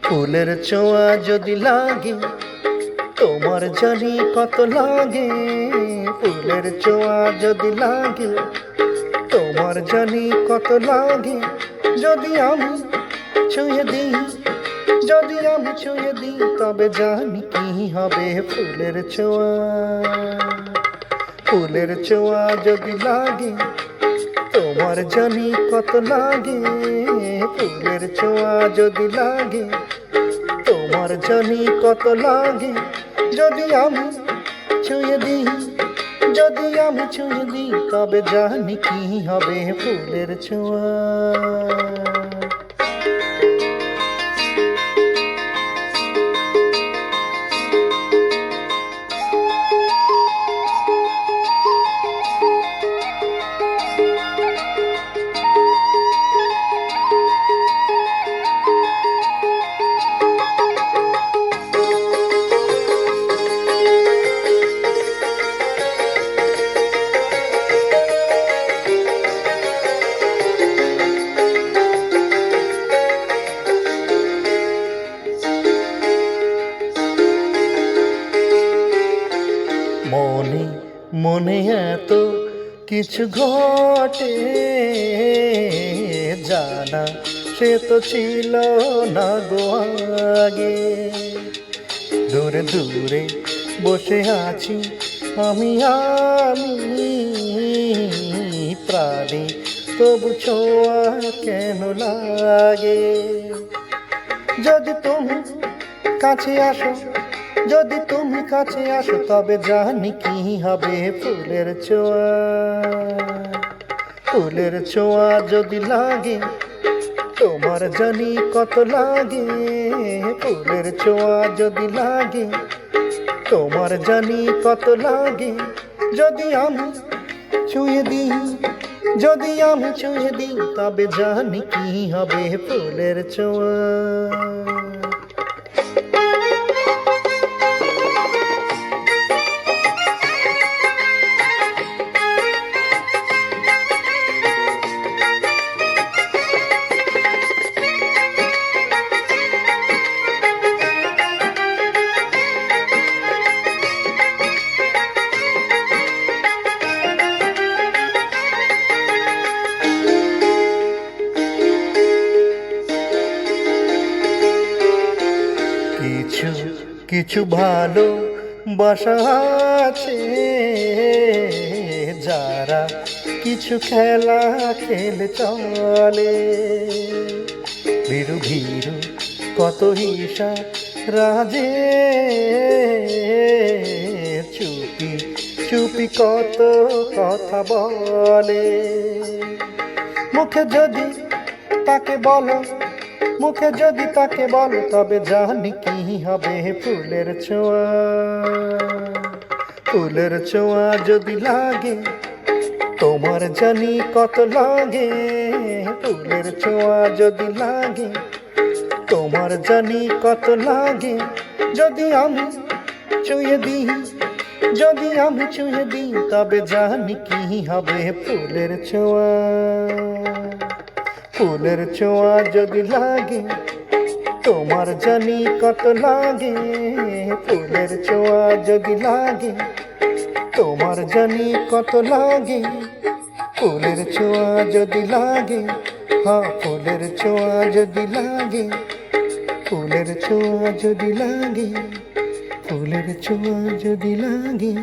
ফুলের ছোঁয়া যদি লাগে তোমার জানি কত লাগে। ফুলের ছোঁয়া যদি লাগে তোমার জানি কত লাগে। যদি আমি ছুঁয়ে দিই, যদি আমি ছুঁয়ে দিই, তবে জানি কি হবে। ফুলের ছোঁয়া, ফুলের ছোঁয়া যদি লাগে তোমার জানি কত লাগে। ফুলের ছোঁয়া যদি লাগে তোমার জানি কত লাগে। যদি আমি ছুঁয়ে দিই, যদি আমি ছুঁয়ে দিই, তবে জানি কি হবে। ফুলের ছোঁয়া, মনে মনে এত কিছু ঘটে, জানা সে তো ছিল না গো আগে। দূরে দূরে বসে আছি আমি প্রাণে, তবু ছোঁয়া কেন লাগে। যদি তুমি কাছে আসো, যদি তুমি কাছে আসো, তবে জানি কি হবে। ফুলের ছোঁয়া, ফুলের ছোঁয়া যদি লাগে তোমার জানি কত লাগে। ফুলের ছোঁয়া যদি লাগে তোমার জানি কত লাগে। যদি আমি ছুঁয়ে দিই, যদি আমি ছুঁয়ে দিই, তবে জানি কি হবে। ফুলের ছোঁয়া, কিছু কিছু ভালো বাসা আছে, যারা কিছু খেলা খেলে চলে। ভীরু ভীরু কত হিসা রাজে, চুপি চুপি কত কথা বলে। মুখে যদি তাকে বলো, মুখে যদি তাকে বলো, তবে জানি কি হবে। ফুলের ছোঁয়া, ফুলের ছোঁয়া যদি লাগে তোমার জানি কত লাগে। ফুলের ছোঁয়া যদি লাগে তোমার জানি কত লাগে। যদি আমি ছুঁয়ে দিই, যদি আমি ছুঁয়ে দিই, তবে জানি কি হবে। ফুলের ছোঁয়া, ফুলের ছোঁয়া যদি লাগে তোমার জানি কত লাগে। ফুলের ছোঁয়া যদি লাগে তোমার জানি কত লাগে। ফুলের ছোঁয়া যদি লাগে, হ্যাঁ ফুলের ছোঁয়া যদি লাগে, ফুলের ছোঁয়া যদি লাগে, ফুলের ছোঁয়া যদি লাগে।